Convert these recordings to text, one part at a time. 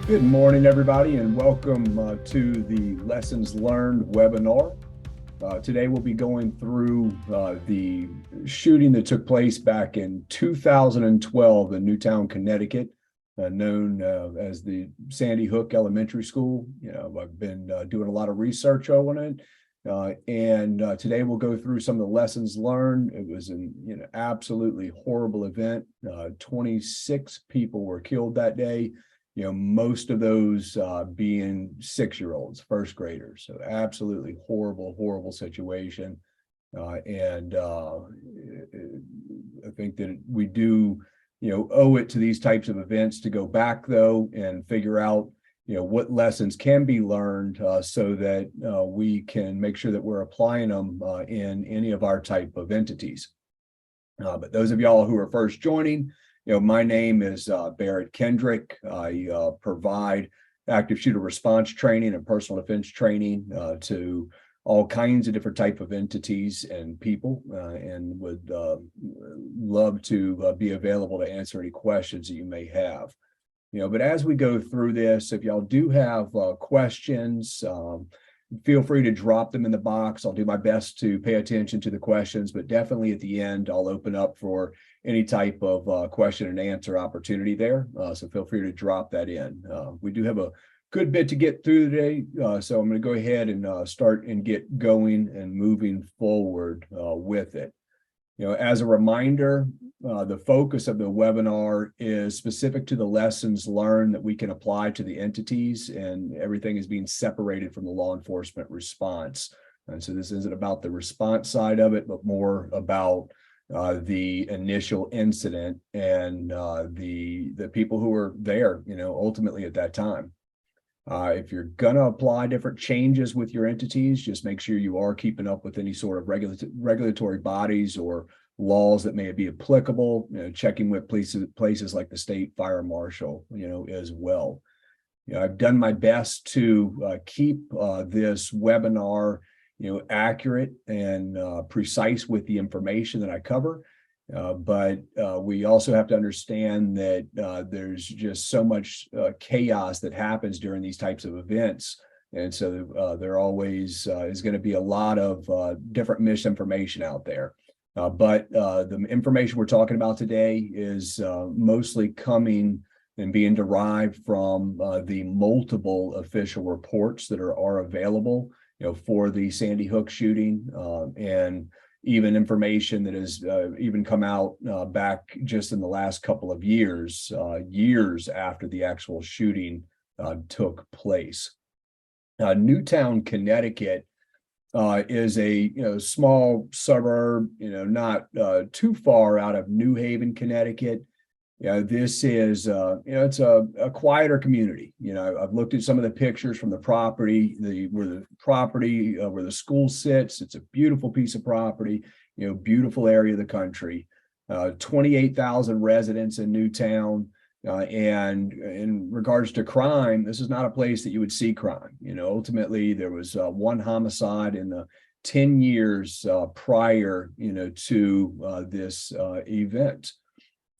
Good morning, everybody, and welcome to the Lessons Learned webinar. Today, we'll be going through the shooting that took place back in 2012 in Newtown, Connecticut, known as the Sandy Hook Elementary School. I've been doing a lot of research on it, and today we'll go through some of the lessons learned. It was an absolutely horrible event. 26 people were killed that day. Most of those being 6-year-olds, first graders. So absolutely horrible situation. And I think that we do, owe it to these types of events to go back, though, and figure out, what lessons can be learned so that we can make sure that we're applying them in any of our type of entities. But those of y'all who are first joining, my name is Barrett Kendrick. I provide active shooter response training and personal defense training to all kinds of different type of entities and people, and would love to be available to answer any questions that you may have. But as we go through this, if y'all do have questions, feel free to drop them in the box. I'll do my best to pay attention to the questions, but definitely at the end, I'll open up for any type of question and answer opportunity there. So feel free to drop that in. We do have a good bit to get through today. So I'm going to go ahead and start and get going and moving forward with it. As a reminder, the focus of the webinar is specific to the lessons learned that we can apply to the entities, and everything is being separated from the law enforcement response. And so this isn't about the response side of it, but more about the initial incident and the people who were there, ultimately at that time. If you're going to apply different changes with your entities, just make sure you are keeping up with any sort of regulatory bodies or laws that may be applicable, checking with places like the state fire marshal, as well. I've done my best to keep this webinar, accurate and precise with the information that I cover. But we also have to understand that there's just so much chaos that happens during these types of events. And so there always is going to be a lot of different misinformation out there. But the information we're talking about today is mostly coming and being derived from the multiple official reports that are available, for the Sandy Hook shooting, and even information that has even come out back just in the last couple of years, years after the actual shooting took place. Newtown, Connecticut is a small suburb, not too far out of New Haven, Connecticut. This is it's a quieter community. I've looked at some of the pictures from the property, where the school sits. It's a beautiful piece of property, beautiful area of the country. 28,000 residents in Newtown. And in regards to crime, this is not a place that you would see crime. Ultimately, there was one homicide in the 10 years prior, to this event.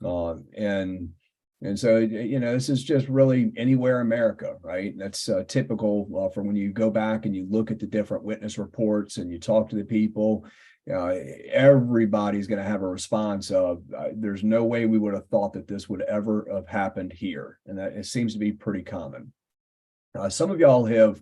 And so, this is just really anywhere America, right? That's typical for when you go back and you look at the different witness reports and you talk to the people. Everybody's going to have a response of there's no way we would have thought that this would ever have happened here. And that it seems to be pretty common. Some of y'all have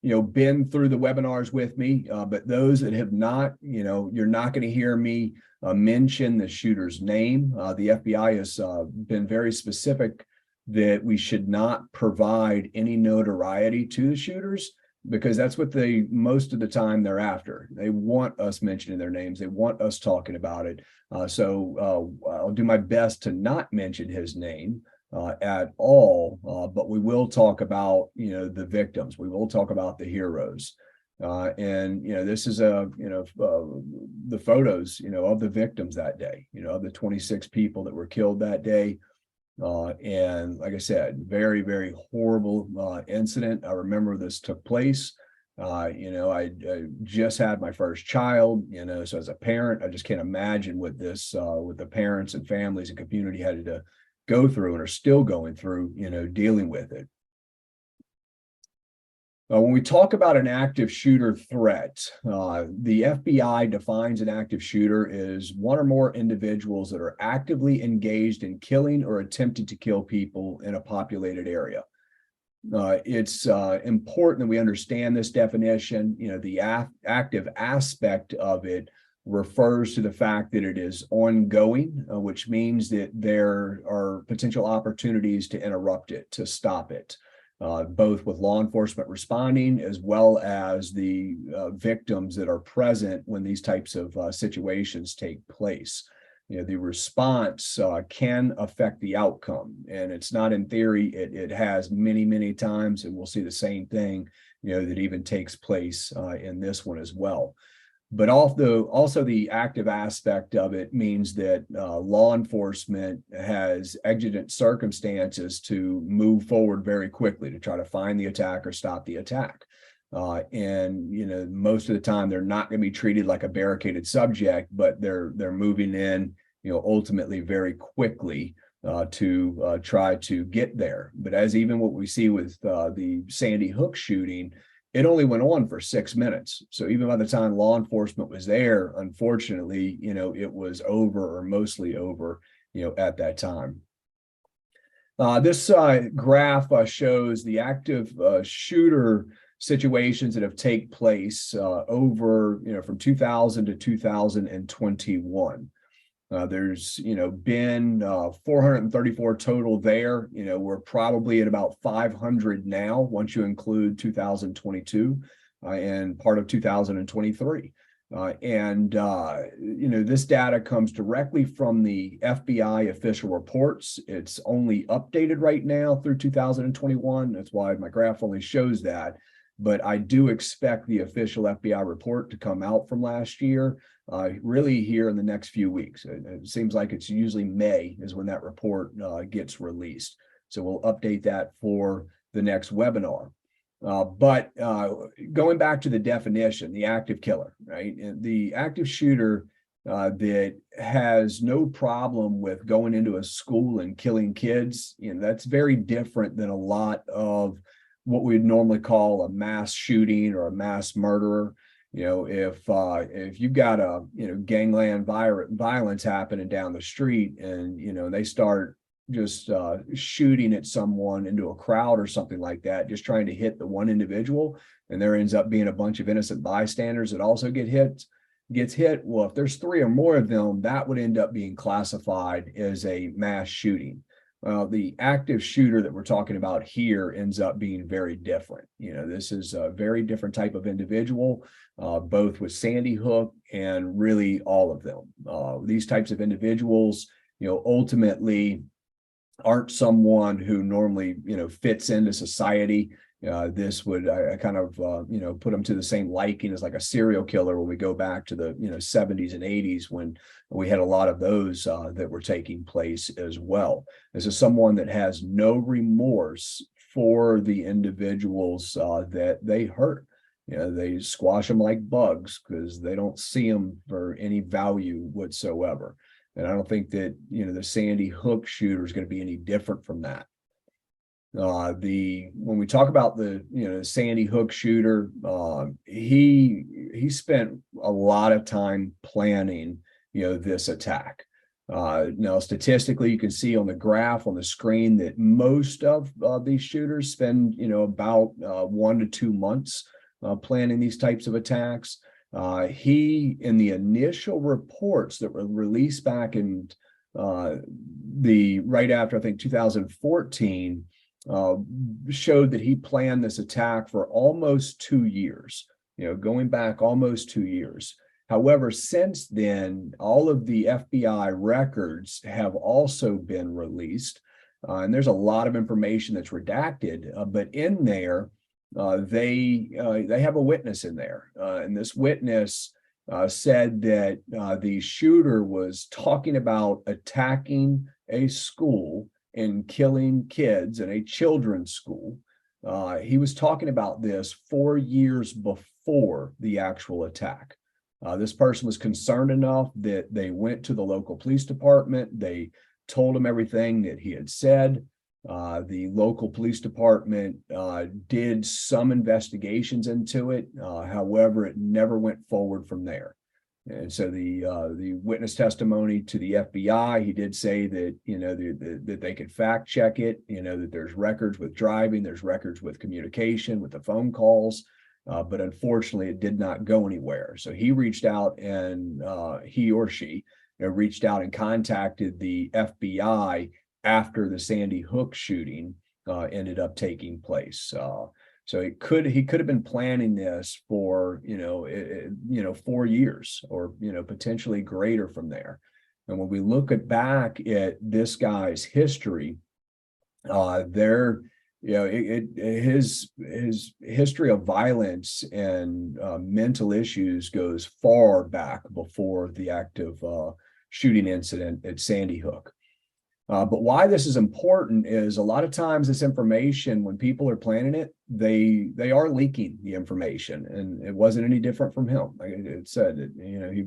been through the webinars with me, but those that have not, you're not going to hear me mention the shooter's name. The FBI has been very specific that we should not provide any notoriety to the shooters, because that's what most of the time they're after. They want us mentioning their names. They want us talking about it. So I'll do my best to not mention his name at all, but we will talk about, the victims. We will talk about the heroes. And this is the photos, of the victims that day, of the 26 people that were killed that day. And like I said, very, very horrible incident. I remember this took place. I just had my first child, so as a parent, I just can't imagine what this, with the parents and families and community had to go through and are still going through, dealing with it. When we talk about an active shooter threat, the FBI defines an active shooter as one or more individuals that are actively engaged in killing or attempting to kill people in a populated area. It's important that we understand this definition. The active aspect of it refers to the fact that it is ongoing, which means that there are potential opportunities to interrupt it, to stop it. Both with law enforcement responding as well as the victims that are present when these types of situations take place. The response can affect the outcome, and it's not in theory. It has many times, and we'll see the same thing, that even takes place in this one as well. But also the active aspect of it means that law enforcement has exigent circumstances to move forward very quickly to try to find the attacker, stop the attack. And most of the time they're not going to be treated like a barricaded subject, but they're moving in, ultimately very quickly to try to get there. But as even what we see with the Sandy Hook shooting, it only went on for 6 minutes. So even by the time law enforcement was there, unfortunately, it was over or mostly over, at that time. This graph shows the active shooter situations that have taken place over, from 2000 to 2021. There's, been 434 total there. We're probably at about 500 now, once you include 2022 and part of 2023. This data comes directly from the FBI official reports. It's only updated right now through 2021. That's why my graph only shows that. But I do expect the official FBI report to come out from last year, really here in the next few weeks. It seems like it's usually May is when that report gets released. So we'll update that for the next webinar. But going back to the definition, the active killer, right? The active shooter that has no problem with going into a school and killing kids, that's very different than a lot of what we'd normally call a mass shooting or a mass murderer. If you've got a gangland violence happening down the street, and they start just shooting at someone into a crowd or something like that, just trying to hit the one individual, and there ends up being a bunch of innocent bystanders that also gets hit. Well, if there's 3 or more of them, that would end up being classified as a mass shooting. The active shooter that we're talking about here ends up being very different. This is a very different type of individual, both with Sandy Hook and really all of them. These types of individuals, ultimately aren't someone who normally, fits into society. This would I kind of put them to the same liking as like a serial killer when we go back to the 70s and 80s, when we had a lot of those that were taking place as well. This is someone that has no remorse for the individuals that they hurt. They squash them like bugs because they don't see them for any value whatsoever. And I don't think that the Sandy Hook shooter is going to be any different from that. When we talk about the Sandy Hook shooter, he spent a lot of time planning this attack. Now statistically, you can see on the graph on the screen that most of these shooters spend about 1 to 2 months planning these types of attacks. He, in the initial reports that were released back in right after I think 2014. Showed that he planned this attack for almost 2 years, going back almost 2 years. However, since then, all of the FBI records have also been released, and there's a lot of information that's redacted, but in there, they have a witness in there, and this witness said that the shooter was talking about attacking a school and killing kids in a children's school. He was talking about this 4 years before the actual attack. This person was concerned enough that they went to the local police department. They told him everything that he had said. The local police department did some investigations into it. However, it never went forward from there. And so the witness testimony to the FBI, he did say that, that they could fact check it, that there's records with driving, there's records with communication, with the phone calls, but unfortunately it did not go anywhere. So he reached out and he or she reached out and contacted the FBI after the Sandy Hook shooting ended up taking place. So he could have been planning this for 4 years or potentially greater from there. And when we look back at this guy's history, his history of violence and mental issues goes far back before the active shooting incident at Sandy Hook. But why this is important is a lot of times this information, when people are planning it, they are leaking the information, and it wasn't any different from him. Like it said that, he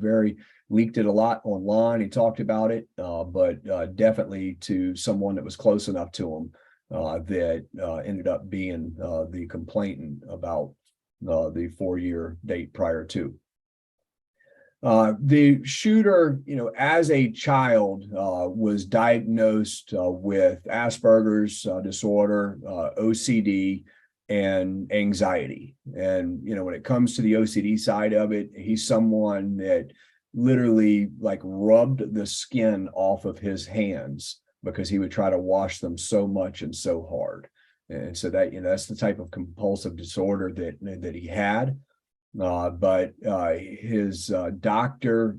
leaked it a lot online. He talked about it, but definitely to someone that was close enough to him that ended up being the complainant about the 4-year date prior to. The shooter, as a child, was diagnosed with Asperger's disorder, OCD, and anxiety. And, when it comes to the OCD side of it, he's someone that literally rubbed the skin off of his hands because he would try to wash them so much and so hard. And so that, that's the type of compulsive disorder that he had. But his doctor,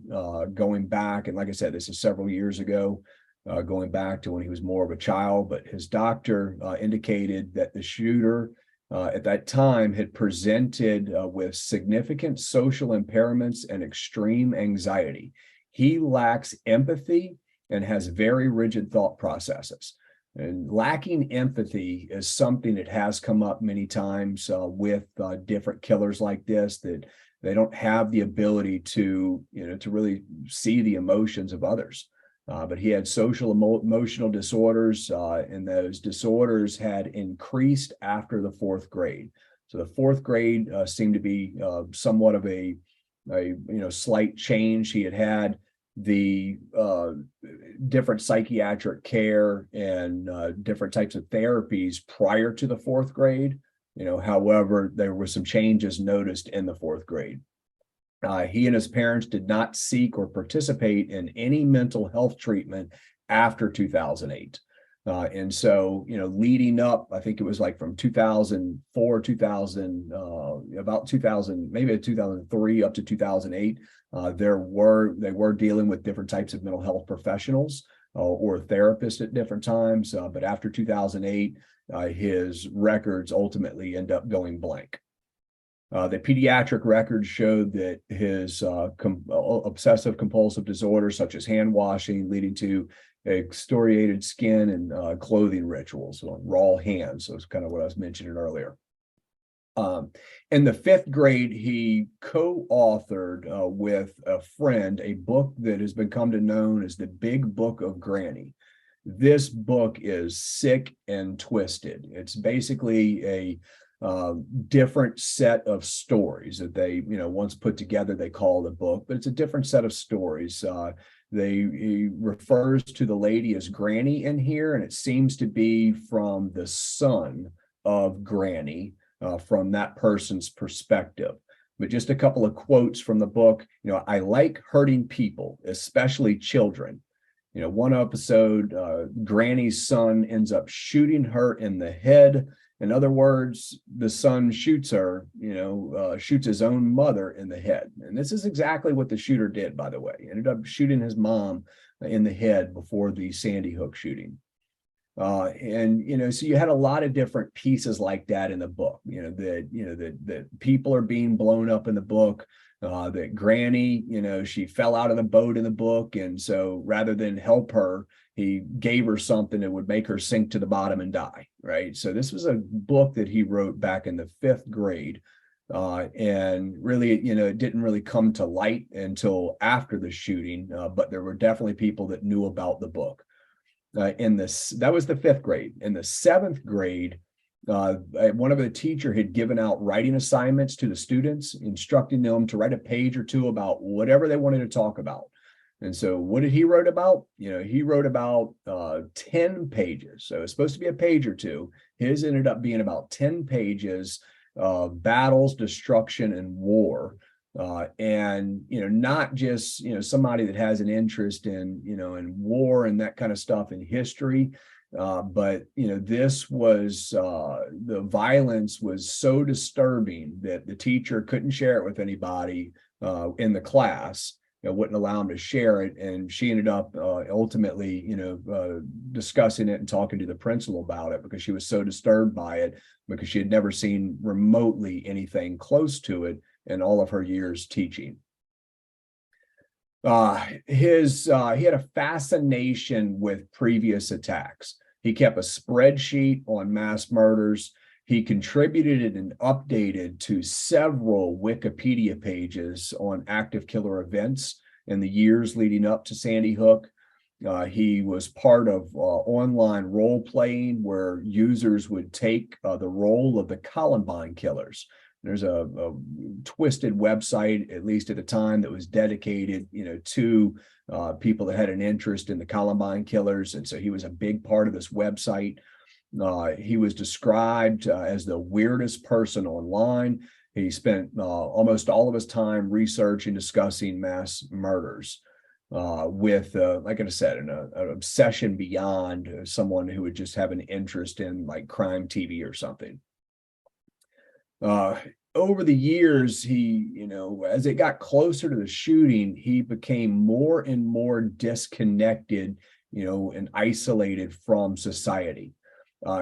going back, and like I said, this is several years ago, going back to when he was more of a child, but his doctor indicated that the shooter at that time had presented with significant social impairments and extreme anxiety. He lacks empathy and has very rigid thought processes. And lacking empathy is something that has come up many times with different killers like this, that they don't have the ability to really see the emotions of others. But he had social emotional disorders, and those disorders had increased after the 4th grade. So the 4th grade seemed to be somewhat of a slight change. He had the different psychiatric care and different types of therapies prior to the 4th grade. However, there were some changes noticed in the 4th grade. He and his parents did not seek or participate in any mental health treatment after 2008. And so, leading up, I think it was from 2004, about 2000, maybe 2003 up to 2008, they were dealing with different types of mental health professionals or therapists at different times. But after 2008, his records ultimately end up going blank. The pediatric records showed that his obsessive compulsive disorders, such as hand washing, leading to excoriated skin and clothing rituals on raw hands. So it's kind of what I was mentioning earlier. In the 5th grade, he co-authored with a friend a book that has become known as the Big Book of Granny. This book is sick and twisted. It's basically a different set of stories that they, once put together, they call the book, but it's a different set of stories. He refers to the lady as Granny in here, and it seems to be from the son of Granny, from that person's perspective. But just a couple of quotes from the book. I like hurting people, especially children. One episode, Granny's son ends up shooting her in the head. In other words, the son shoots her, shoots his own mother in the head. And this is exactly what the shooter did, by the way. He ended up shooting his mom in the head before the Sandy Hook shooting. So you had a lot of different pieces like that in the book, that people are being blown up in the book, that Granny, she fell out of the boat in the book. And so rather than help her, he gave her something that would make her sink to the bottom and die. Right. So this was a book that he wrote back in the 5th grade. And really, it didn't really come to light until after the shooting, but there were definitely people that knew about the book. That was the fifth grade. In the seventh grade, one of the teacher had given out writing assignments to the students, instructing them to write a page or two about whatever they wanted to talk about. And so what did he wrote about? He wrote about 10 pages. So it's supposed to be a page or two. His ended up being about 10 pages of battles, destruction, and war. And not just somebody that has an interest in in war and that kind of stuff in history, but this was the violence was so disturbing that the teacher couldn't share it with anybody in the class. Wouldn't allow him to share it, and she ended up ultimately discussing it and talking to the principal about it because she was so disturbed by it, because she had never seen remotely anything close to it in all of her years teaching. He had a fascination with previous attacks. He kept a spreadsheet on mass murders. He contributed and updated to several Wikipedia pages on active killer events in the years leading up to Sandy Hook. He was part of online role playing where users would take the role of the Columbine killers. There's a twisted website, at least at the time, that was dedicated, to people that had an interest in the Columbine killers, and so he was a big part of this website. He was described as the weirdest person online. He spent almost all of his time researching, discussing mass murders with, like I said, an obsession beyond someone who would just have an interest in like crime TV or something. Over the years, he, as it got closer to the shooting, he became more and more disconnected, and isolated from society.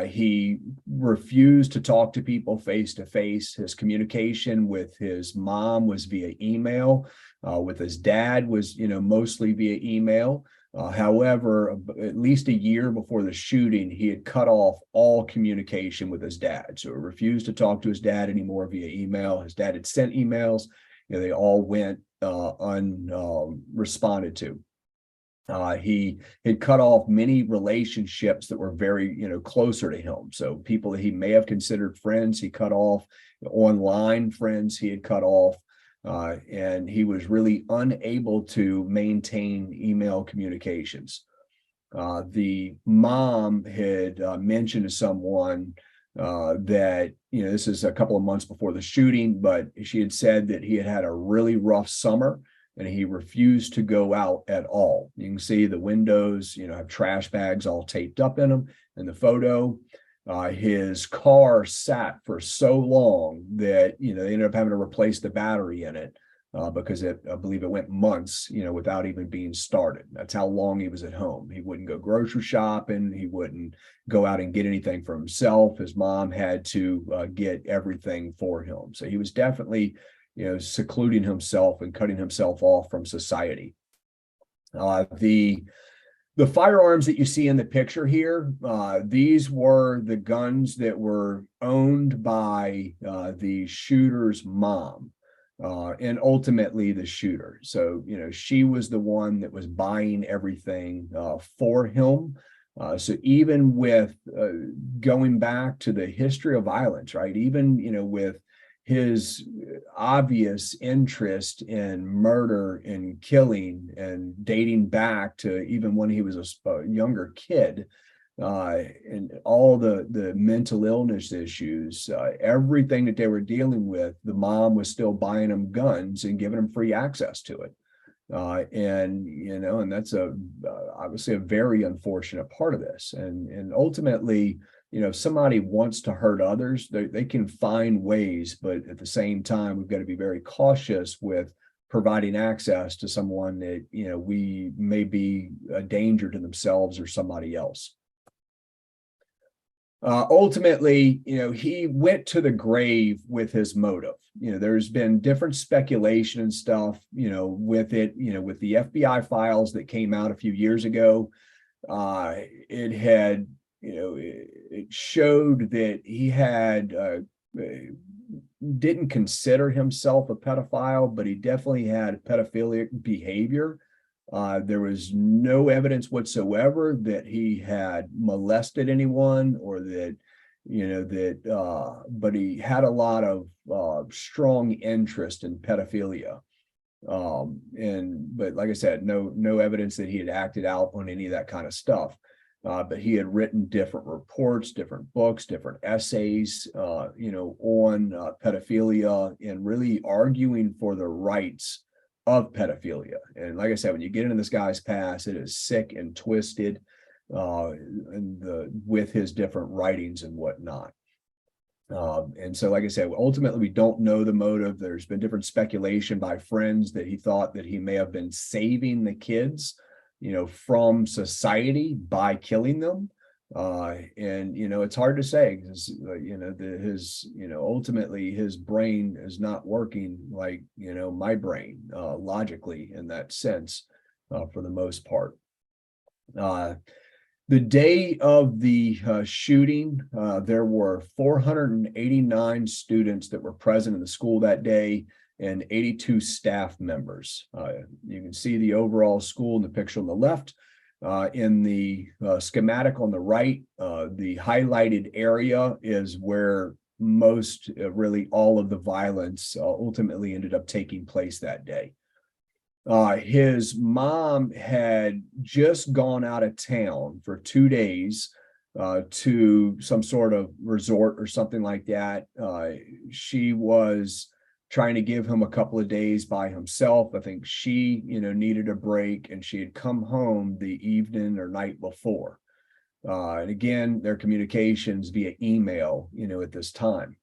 He refused to talk to people face to face. His communication with his mom was via email. With his dad was, mostly via email. However, at least a year before the shooting, he had cut off all communication with his dad. So he refused to talk to his dad anymore via email. His dad had sent emails. They all went unresponded to. He had cut off many relationships that were very, closer to him. So people that he may have considered friends, he cut off. Online friends he had cut off. And he was really unable to maintain email communications. The mom had mentioned to someone that, this is a couple of months before the shooting, but she had said that he had had a really rough summer and he refused to go out at all. You can see the windows, have trash bags all taped up in them in the photo. His car sat for so long that, they ended up having to replace the battery in it because I believe it went months, without even being started. That's how long he was at home. He wouldn't go grocery shopping. He wouldn't go out and get anything for himself. His mom had to get everything for him. So he was definitely, secluding himself and cutting himself off from society. The firearms that you see in the picture here, these were the guns that were owned by the shooter's mom and ultimately the shooter. So, she was the one that was buying everything for him. So even with going back to the history of violence, right, even, with his obvious interest in murder and killing and dating back to even when he was a younger kid, and all the mental illness issues, everything that they were dealing with, the mom was still buying them guns and giving them free access to it. And that's obviously a very unfortunate part of this. And ultimately, if somebody wants to hurt others, they can find ways, but at the same time, we've got to be very cautious with providing access to someone that, we may be a danger to themselves or somebody else. Ultimately, he went to the grave with his motive. There's been different speculation and stuff, with it, with the FBI files that came out a few years ago. It had, it showed that he had didn't consider himself a pedophile, but he definitely had pedophilic behavior. There was no evidence whatsoever that he had molested anyone or that, but he had a lot of strong interest in pedophilia. But like I said, no evidence that he had acted out on any of that kind of stuff. But he had written different reports, different books, different essays, on pedophilia and really arguing for the rights of pedophilia. And like I said, when you get into this guy's past, it is sick and twisted, with his different writings and whatnot. And so, like I said, ultimately, we don't know the motive. There's been different speculation by friends that he thought that he may have been saving the kids, from society by killing them. And it's hard to say because ultimately his brain is not working like my brain logically in that sense for the most part. The day of the shooting, there were 489 students that were present in the school that day and 82 staff members. You can see the overall school in the picture on the left. In the schematic on the right, the highlighted area is where most, really all of the violence ultimately ended up taking place that day. His mom had just gone out of town for 2 days to some sort of resort or something like that. She was trying to give him a couple of days by himself. I think she, needed a break, and she had come home the evening or night before. And again, their communications via email, at this time.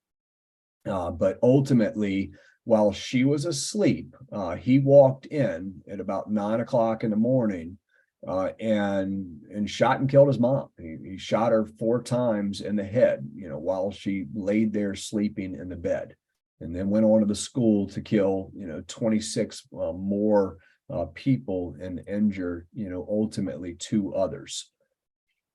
But ultimately, while she was asleep, he walked in at about 9 o'clock in the morning and shot and killed his mom. He shot her 4 times in the head, while she laid there sleeping in the bed, and then went on to the school to kill, 26 more people and injure, ultimately 2 others.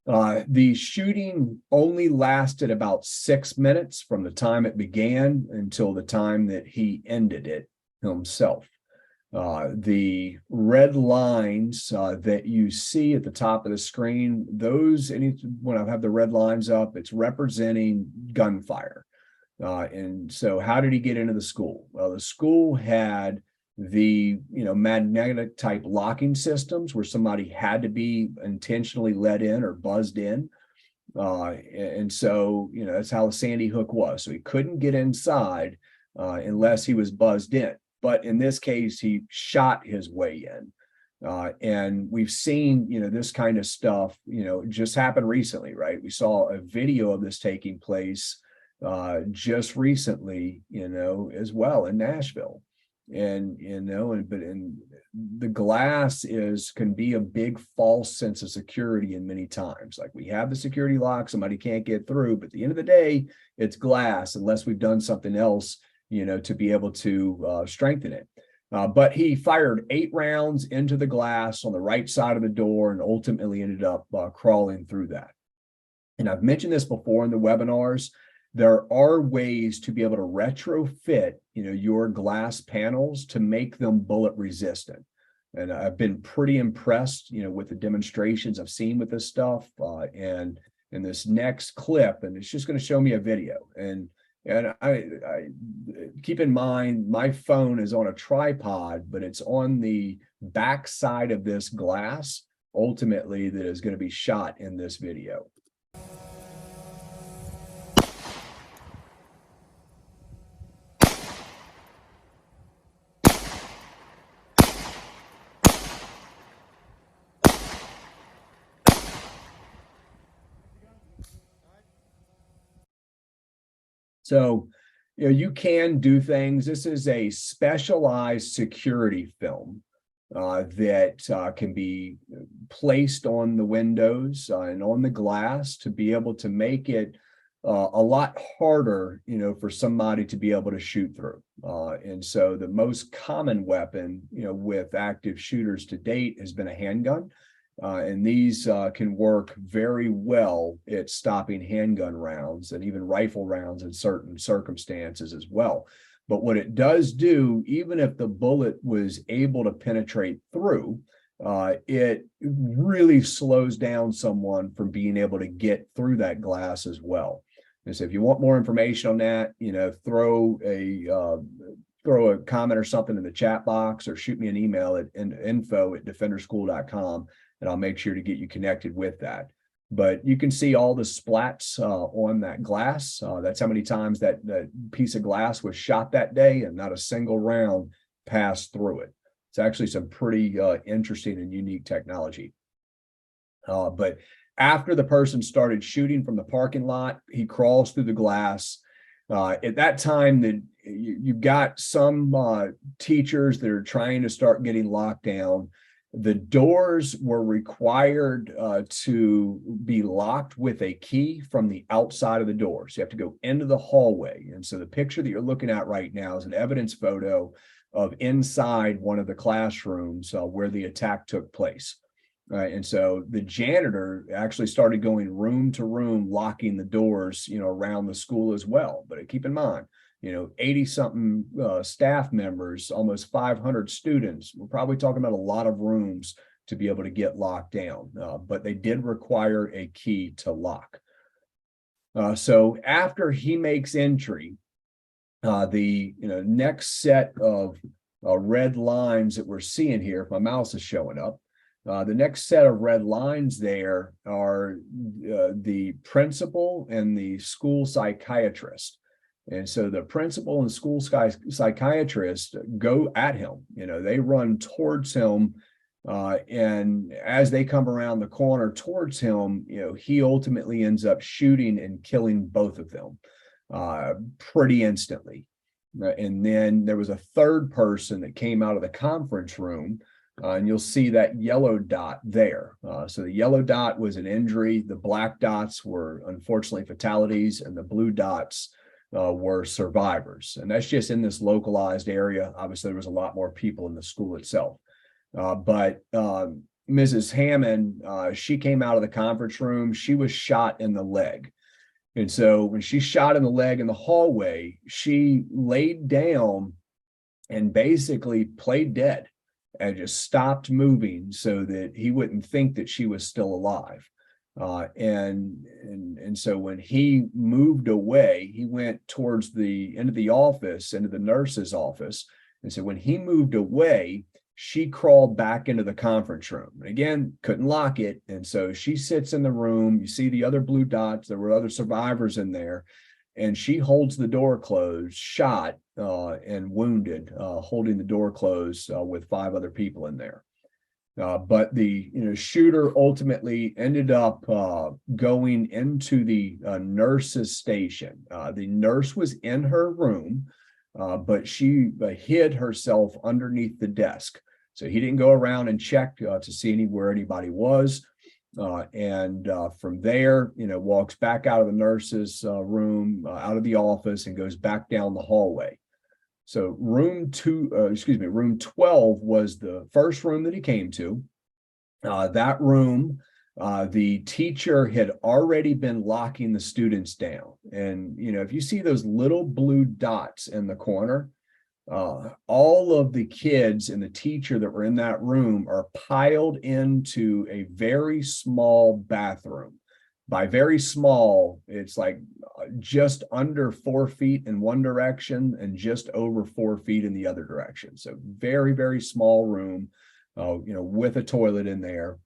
The shooting only lasted about 6 minutes from the time it began until the time that he ended it himself. The red lines that you see at the top of the screen, when I have the red lines up, it's representing gunfire. And so how did he get into the school? Well, the school had the magnetic type locking systems where somebody had to be intentionally let in or buzzed in. And so, that's how the Sandy Hook was. So he couldn't get inside unless he was buzzed in. But in this case, he shot his way in. And we've seen, this kind of stuff, just happened recently, right? We saw a video of this taking place just recently, as well in Nashville. And the glass can be a big false sense of security in many times. Like, we have the security lock, somebody can't get through, but at the end of the day, it's glass unless we've done something else, to be able to strengthen it. But he fired 8 rounds into the glass on the right side of the door and ultimately ended up crawling through that. And I've mentioned this before in the webinars. There are ways to be able to retrofit, your glass panels to make them bullet resistant. And I've been pretty impressed, with the demonstrations I've seen with this stuff. And in this next clip, and it's just going to show me a video. And I keep in mind, my phone is on a tripod, but it's on the back side of this glass, ultimately, that is going to be shot in this video. So, you can do things. This is a specialized security film that can be placed on the windows and on the glass to be able to make it a lot harder, for somebody to be able to shoot through. And so the most common weapon, with active shooters to date has been a handgun. And these can work very well at stopping handgun rounds and even rifle rounds in certain circumstances as well. But what it does do, even if the bullet was able to penetrate through, it really slows down someone from being able to get through that glass as well. And so if you want more information on that, throw a comment or something in the chat box, or shoot me an email at info@defenderschool.com, and I'll make sure to get you connected with that. But you can see all the splats on that glass. That's how many times that piece of glass was shot that day, and not a single round passed through it. It's actually some pretty interesting and unique technology. But after the person started shooting from the parking lot, he crawls through the glass. At that time, you've got some teachers that are trying to start getting locked down. The doors were required to be locked with a key from the outside of the door. So you have to go into the hallway. And so the picture that you're looking at right now is an evidence photo of inside one of the classrooms where the attack took place. And so the janitor actually started going room to room, locking the doors, around the school as well. But keep in mind, 80-something staff members, almost 500 students. We're probably talking about a lot of rooms to be able to get locked down, but they did require a key to lock. So after he makes entry, the next set of red lines that we're seeing here, if my mouse is showing up, the next set of red lines there are the principal and the school psychiatrist. And so the principal and school psychiatrist go at him. They run towards him, and as they come around the corner towards him, he ultimately ends up shooting and killing both of them pretty instantly. And then there was a third person that came out of the conference room, and you'll see that yellow dot there. So the yellow dot was an injury. The black dots were unfortunately fatalities, and the blue dots were survivors. And that's just in this localized area. Obviously, there was a lot more people in the school itself. But Mrs. Hammond, she came out of the conference room. She was shot in the leg. And so when she shot in the leg in the hallway, she laid down and basically played dead and just stopped moving so that he wouldn't think that she was still alive. And so when he moved away, he went towards the end of the office, into the nurse's office. And so when he moved away, she crawled back into the conference room. And again, couldn't lock it. And so she sits in the room. You see the other blue dots. There were other survivors in there. And she holds the door closed, shot and wounded, holding the door closed with 5 other people in there. But the shooter ultimately ended up going into the nurse's station. The nurse was in her room, but she hid herself underneath the desk. So he didn't go around and check to see where anybody was. And from there, walks back out of the nurse's room, out of the office, and goes back down the hallway. So room 12 was the first room that he came to. That room, the teacher had already been locking the students down. And, if you see those little blue dots in the corner, all of the kids and the teacher that were in that room are piled into a very small bathroom. By very small, it's like just under 4 feet in one direction and just over 4 feet in the other direction. So very, very small room, with a toilet in there.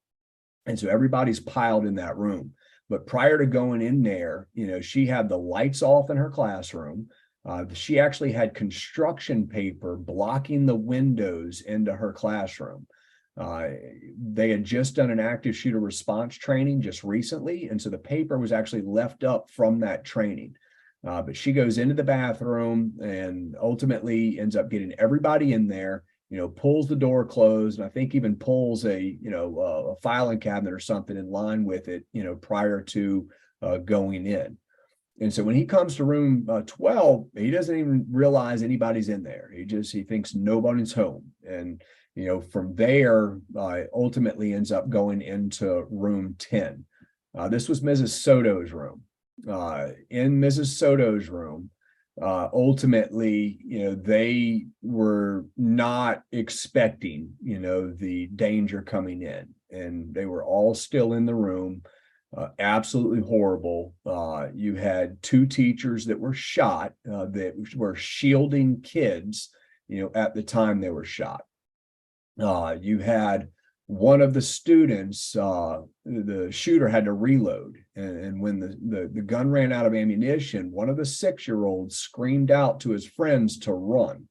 And so everybody's piled in that room. But prior to going in there, she had the lights off in her classroom. She actually had construction paper blocking the windows into her classroom. They had just done an active shooter response training just recently, and so the paper was actually left up from that training. But she goes into the bathroom and ultimately ends up getting everybody in there, pulls the door closed, and I think even pulls a filing cabinet or something in line with it, prior to going in. And so when he comes to room 12, he doesn't even realize anybody's in there. He thinks nobody's home. And, from there, ultimately ends up going into room 10. This was Mrs. Soto's room. In Mrs. Soto's room, ultimately, they were not expecting, the danger coming in, and they were all still in the room. Absolutely horrible. You had two teachers that were shot, that were shielding kids, at the time they were shot. You had one of the students, the shooter had to reload. And when the gun ran out of ammunition, one of the 6-year-olds screamed out to his friends to run.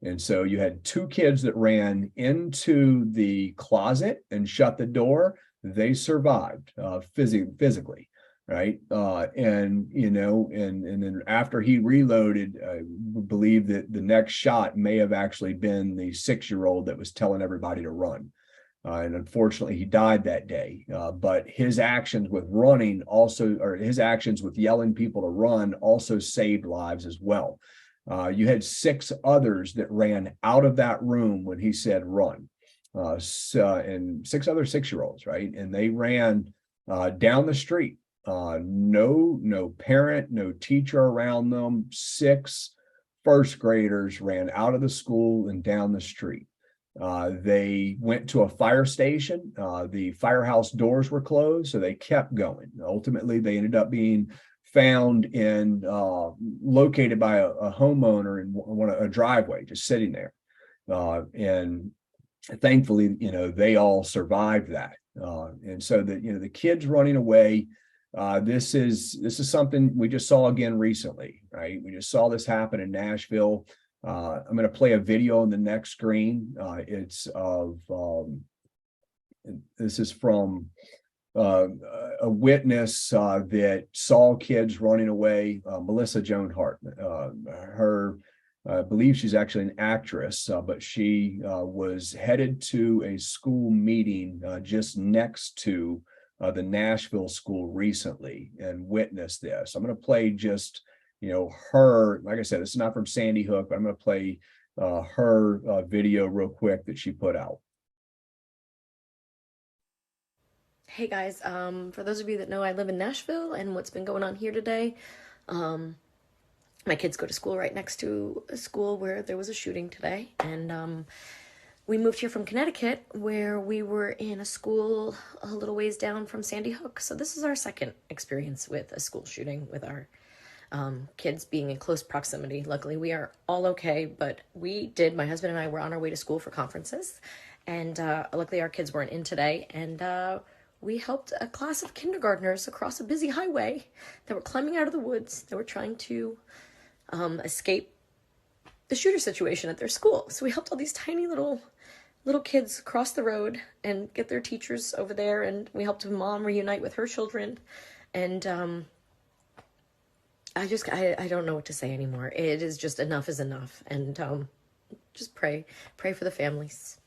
And so you had two kids that ran into the closet and shut the door. They survived physically, right? And then after he reloaded, I believe that the next shot may have actually been the 6-year-old that was telling everybody to run. And unfortunately, he died that day. But his actions with running also, or his actions with yelling people to run, also saved lives as well. You had 6 others that ran out of that room when he said run. And 6 other 6-year-olds, right? And they ran down the street. No parent, no teacher around them. 6 first graders ran out of the school and down the street. They went to a fire station. The firehouse doors were closed, so they kept going. Ultimately, they ended up being found in located by a homeowner in a driveway, just sitting there. And thankfully, they all survived that. And so that, the kids running away, this is something we just saw again recently, right? We just saw this happen in Nashville. I'm going to play a video on the next screen. It's of this is from a witness that saw kids running away, Melissa Joan Hart. I believe she's actually an actress, but she was headed to a school meeting just next to the Nashville school recently and witnessed this. I'm going to play just, her, like I said, this is not from Sandy Hook, but I'm going to play her video real quick that she put out. Hey guys, for those of you that know, I live in Nashville, and what's been going on here today, my kids go to school right next to a school where there was a shooting today, and we moved here from Connecticut, where we were in a school a little ways down from Sandy Hook. So this is our second experience with a school shooting with our kids being in close proximity. Luckily, we are all okay, but my husband and I were on our way to school for conferences, and luckily our kids weren't in today, and we helped a class of kindergartners across a busy highway that were climbing out of the woods. They were trying to escape the shooter situation at their school. So we helped all these tiny little kids cross the road and get their teachers over there, and we helped a mom reunite with her children. And I don't know what to say anymore. It is just enough is enough, and just pray for the families.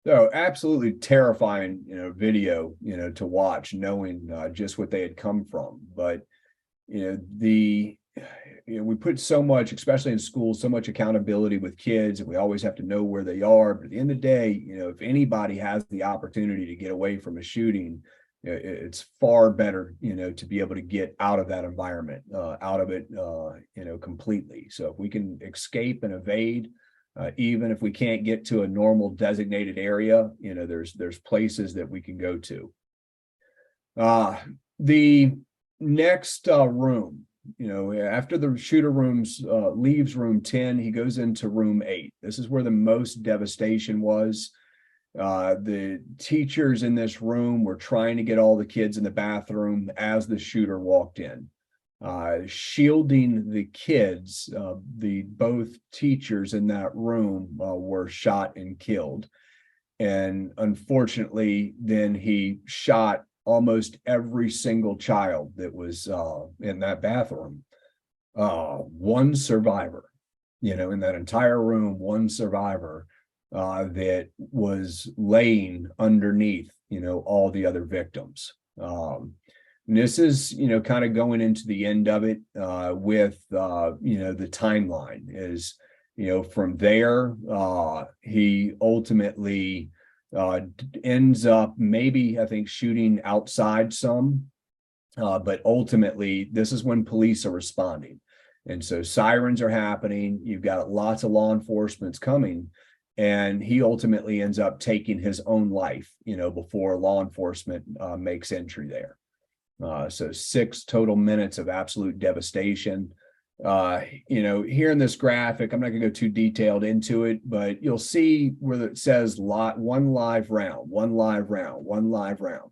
So absolutely terrifying, video, to watch, knowing just what they had come from. But we put so much, especially in schools, so much accountability with kids, and we always have to know where they are. But at the end of the day, if anybody has the opportunity to get away from a shooting, it's far better, to be able to get out of that environment, out of it, completely. So if we can escape and evade, even if we can't get to a normal designated area, there's places that we can go to. The next room, after the shooter leaves room 10, he goes into room 8. This is where the most devastation was. The teachers in this room were trying to get all the kids in the bathroom as the shooter walked in. Shielding the kids, both teachers in that room were shot and killed. And unfortunately, then he shot almost every single child that was in that bathroom. One survivor, in that entire room, one survivor that was laying underneath, all the other victims. And this is, kind of going into the end of it with, the timeline is, from there, he ultimately ends up maybe, I think, shooting outside some. But ultimately, this is when police are responding. And so sirens are happening. You've got lots of law enforcement's coming. And he ultimately ends up taking his own life, before law enforcement makes entry there. So 6 total minutes of absolute devastation. Here in this graphic, I'm not going to go too detailed into it, but you'll see where it says one live round, one live round, one live round.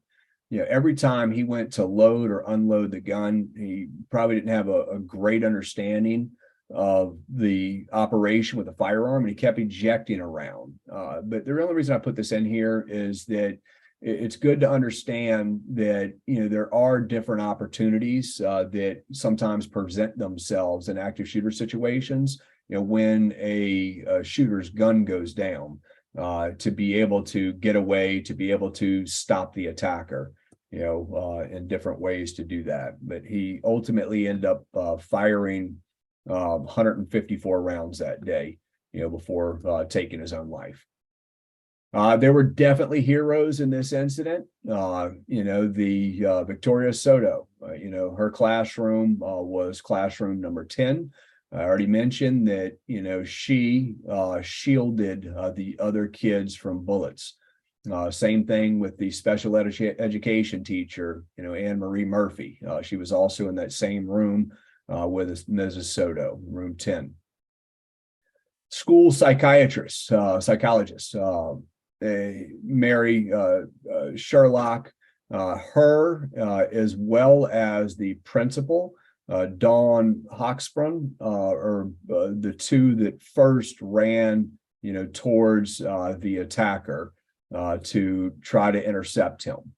Every time he went to load or unload the gun, he probably didn't have a great understanding of the operation with the firearm, and he kept ejecting around. But the only reason I put this in here is that it's good to understand that, there are different opportunities that sometimes present themselves in active shooter situations, when a shooter's gun goes down, to be able to get away, to be able to stop the attacker, in different ways to do that. But he ultimately ended up firing 154 rounds that day, before taking his own life. There were definitely heroes in this incident. The Victoria Soto, her classroom was classroom number 10. I already mentioned that, she shielded the other kids from bullets. Same thing with the special education teacher, Anne Marie Murphy. She was also in that same room with Mrs. Soto, room 10. School psychologist, Mary Sherlock, her as well as the principal, Dawn Hoxbrun, are the two that first ran, towards the attacker to try to intercept him.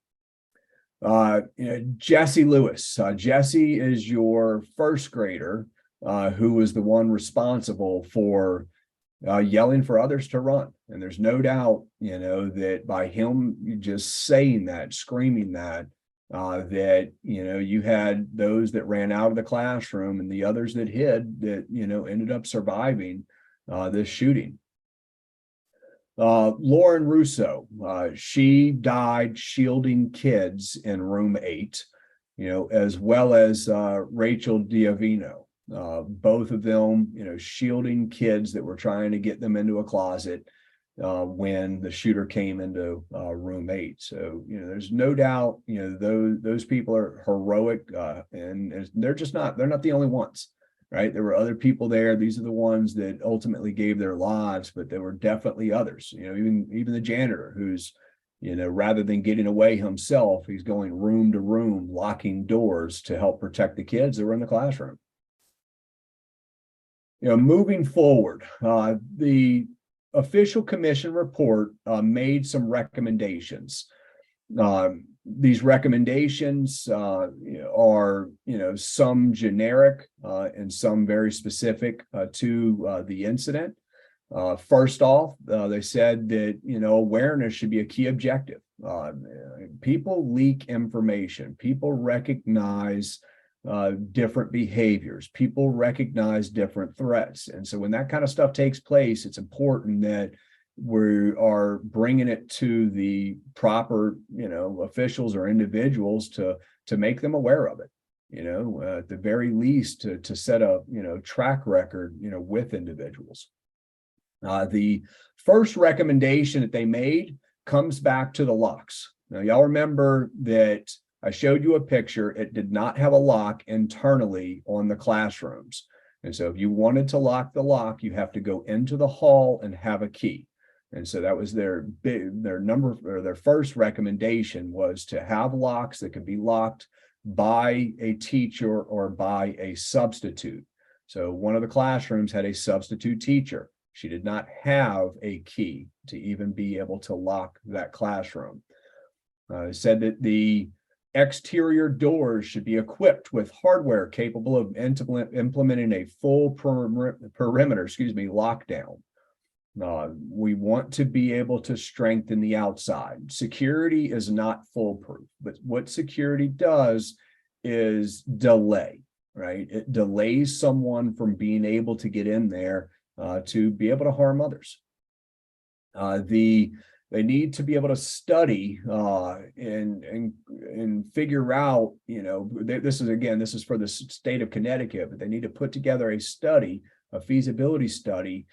Jesse Lewis. Jesse is your first grader who was the one responsible for yelling for others to run. And there's no doubt, that by him just saying that, screaming that, that, you had those that ran out of the classroom and the others that hid that, ended up surviving this shooting. Lauren Russo, she died shielding kids in room 8, as well as Rachel Diavino. Both of them, shielding kids that were trying to get them into a closet when the shooter came into room 8. So, there's no doubt, those people are heroic, and they're not the only ones, right? There were other people there. These are the ones that ultimately gave their lives, but there were definitely others, even the janitor who's, rather than getting away himself, he's going room to room, locking doors to help protect the kids that were in the classroom. Moving forward, the official commission report made some recommendations. These recommendations are, some generic and some very specific to the incident. First off, they said that, awareness should be a key objective. People leak information. People recognize different behaviors. People recognize different threats. And so when that kind of stuff takes place, it's important that we are bringing it to the proper, officials or individuals to make them aware of it, at the very least to set a, track record, with individuals. The first recommendation that they made comes back to the locks. Now, y'all remember that I showed you a picture. It did not have a lock internally on the classrooms. And so if you wanted to lock the lock, you have to go into the hall and have a key. And so that was their first recommendation, was to have locks that could be locked by a teacher or by a substitute. So one of the classrooms had a substitute teacher. She did not have a key to even be able to lock that classroom. Said that the Exterior doors should be equipped with hardware capable of implementing a full perimeter, lockdown. We want to be able to strengthen the outside. Security is not foolproof, but what security does is delay, right? It delays someone from being able to get in there to be able to harm others. They need to be able to study and figure out, this is for the state of Connecticut, but they need to put together a feasibility study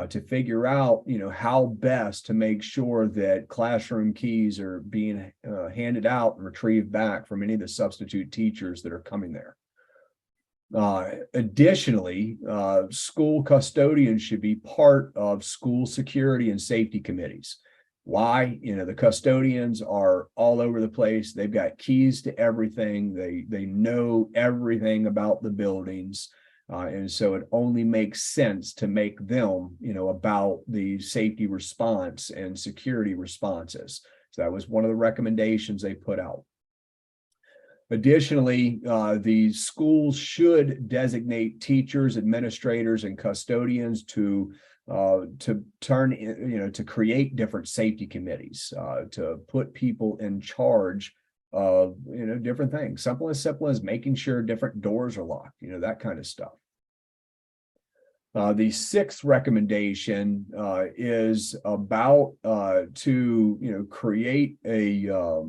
to figure out, how best to make sure that classroom keys are being handed out and retrieved back from any of the substitute teachers that are coming there. Additionally, school custodians should be part of school security and safety committees. Why? The custodians are all over the place. They've got keys to everything. They know everything about the buildings. And so it only makes sense to make them, about the safety response and security responses. So that was one of the recommendations they put out. Additionally, the schools should designate teachers, administrators, and custodians to create different safety committees, to put people in charge of, different things. Simple as making sure different doors are locked, that kind of stuff. The sixth recommendation is about to create a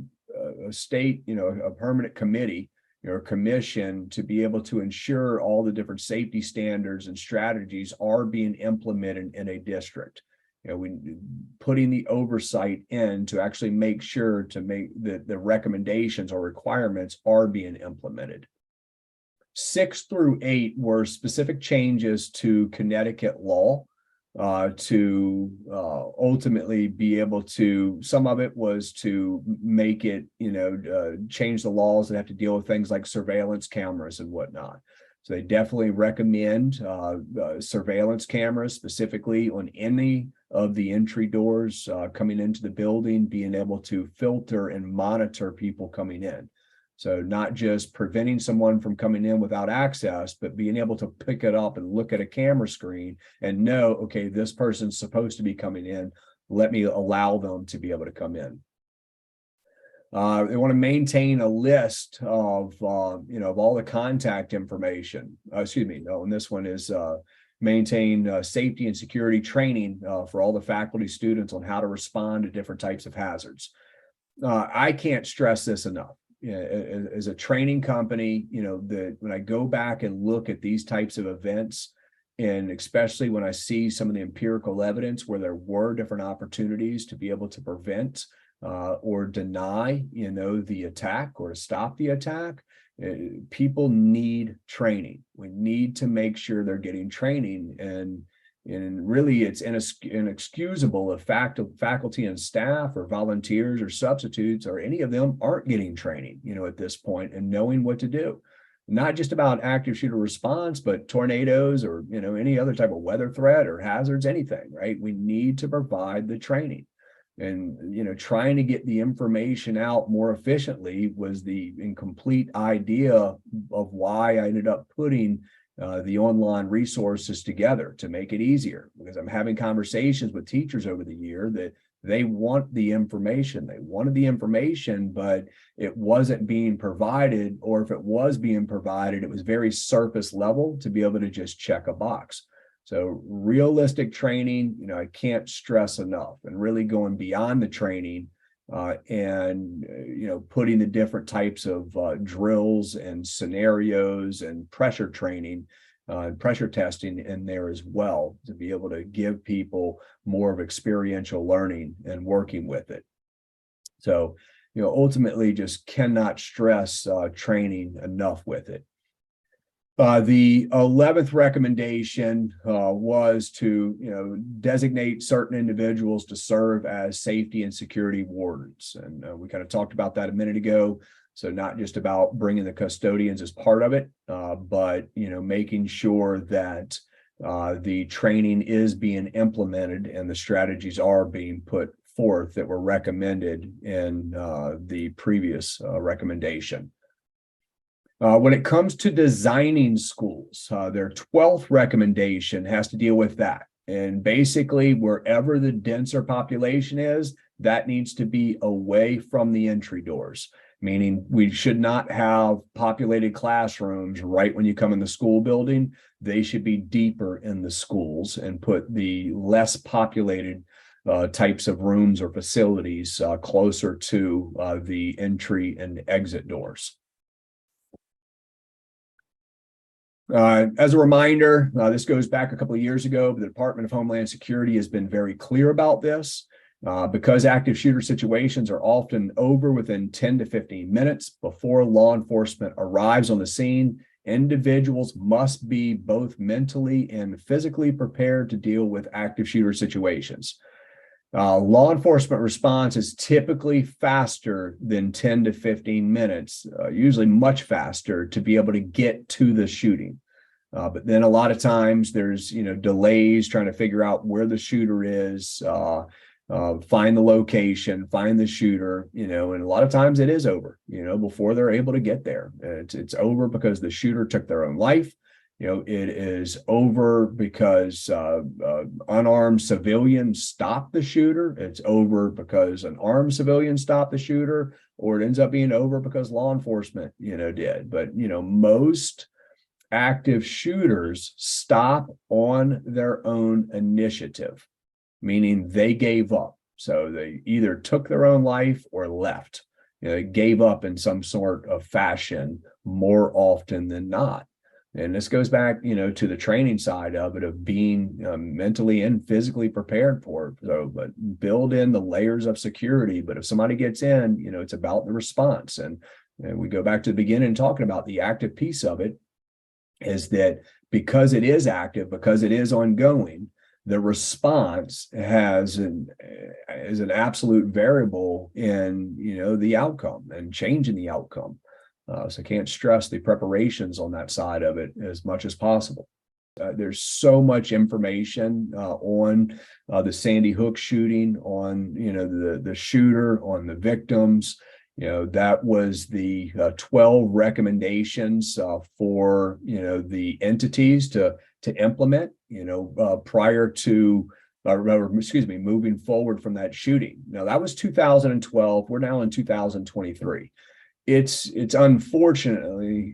state, a permanent committee or commission to be able to ensure all the different safety standards and strategies are being implemented in a district. Putting the oversight in to actually make sure to make the recommendations or requirements are being implemented. 6 through 8 were specific changes to Connecticut law to ultimately be able to, some of it was to make it, change the laws that have to deal with things like surveillance cameras and whatnot. So they definitely recommend surveillance cameras specifically on any of the entry doors coming into the building, being able to filter and monitor people coming in. So not just preventing someone from coming in without access, but being able to pick it up and look at a camera screen and know, okay, this person's supposed to be coming in. Let me allow them to be able to come in. They want to maintain a list of, of all the contact information. And this one is maintain safety and security training for all the faculty students on how to respond to different types of hazards. I can't stress this enough. As a training company, that when I go back and look at these types of events, and especially when I see some of the empirical evidence where there were different opportunities to be able to prevent or deny, the attack or to stop the attack, people need training. We need to make sure they're getting training, and really it's inexcusable if faculty and staff or volunteers or substitutes or any of them aren't getting training, at this point and knowing what to do. Not just about active shooter response, but tornadoes or, any other type of weather threat or hazards, anything, right? We need to provide the training. And, trying to get the information out more efficiently was the incomplete idea of why I ended up putting the online resources together to make it easier, because I'm having conversations with teachers over the year that they want the information. They wanted the information, but it wasn't being provided, or if it was being provided, it was very surface level to be able to just check a box. So realistic training, I can't stress enough, and really going beyond the training and putting the different types of drills and scenarios and pressure training and pressure testing in there as well, to be able to give people more of experiential learning and working with it. So, ultimately just cannot stress training enough with it. The 11th recommendation was to, designate certain individuals to serve as safety and security wardens. And we kind of talked about that a minute ago. So not just about bringing the custodians as part of it, but, making sure that the training is being implemented and the strategies are being put forth that were recommended in the previous recommendation. When it comes to designing schools, their 12th recommendation has to deal with that. And basically, wherever the denser population is, that needs to be away from the entry doors, meaning we should not have populated classrooms right when you come in the school building. They should be deeper in the schools and put the less populated types of rooms or facilities closer to the entry and exit doors. As a reminder, this goes back a couple of years ago, but the Department of Homeland Security has been very clear about this. Because active shooter situations are often over within 10 to 15 minutes before law enforcement arrives on the scene, individuals must be both mentally and physically prepared to deal with active shooter situations. Law enforcement response is typically faster than 10 to 15 minutes, usually much faster to be able to get to the shooting. But then a lot of times there's, delays trying to figure out where the shooter is, find the location, find the shooter, and a lot of times it is over, before they're able to get there. It's over because the shooter took their own life. It is over because unarmed civilians stopped the shooter. It's over because an armed civilian stopped the shooter, or it ends up being over because law enforcement, did. But, most active shooters stop on their own initiative, meaning they gave up. So they either took their own life or left. They gave up in some sort of fashion more often than not. And this goes back, to the training side of it, of being mentally and physically prepared for it. So, but build in the layers of security. But if somebody gets in, it's about the response. And we go back to the beginning talking about the active piece of it, is that because it is active, because it is ongoing, the response is an absolute variable in, the outcome and changing the outcome. So I can't stress the preparations on that side of it as much as possible. There's so much information on the Sandy Hook shooting, on, the shooter, on the victims. That was the 12 recommendations for, the entities to implement, prior to, moving forward from that shooting. Now, that was 2012. We're now in 2023. It's unfortunate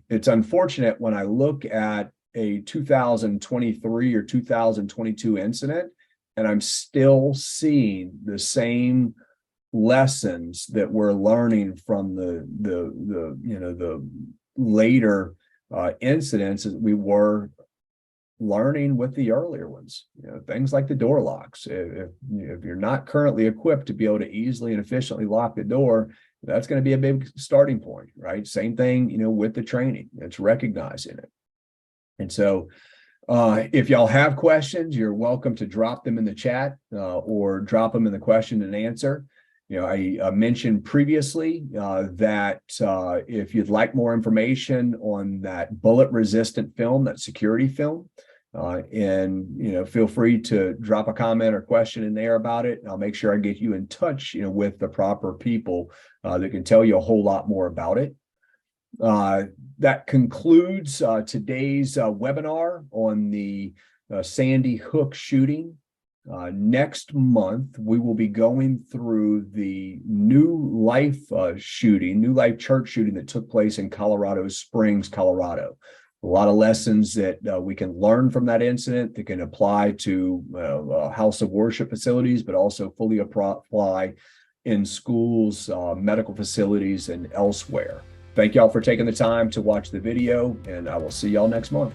when I look at a 2023 or 2022 incident, and I'm still seeing the same lessons that we're learning from the later incidents that we were learning with the earlier ones. Things like the door locks. If you're not currently equipped to be able to easily and efficiently lock the door, that's going to be a big starting point, right? Same thing, with the training. It's recognizing it. And so if y'all have questions, you're welcome to drop them in the chat or drop them in the question and answer. I mentioned previously that if you'd like more information on that bullet resistant film, that security film, and feel free to drop a comment or question in there about it. I'll make sure I get you in touch, with the proper people that can tell you a whole lot more about it. That concludes today's webinar on the Sandy Hook shooting. Next month, we will be going through the New Life Church shooting that took place in Colorado Springs, Colorado. A lot of lessons that we can learn from that incident that can apply to house of worship facilities, but also fully apply in schools, medical facilities, and elsewhere. Thank y'all for taking the time to watch the video, and I will see y'all next month.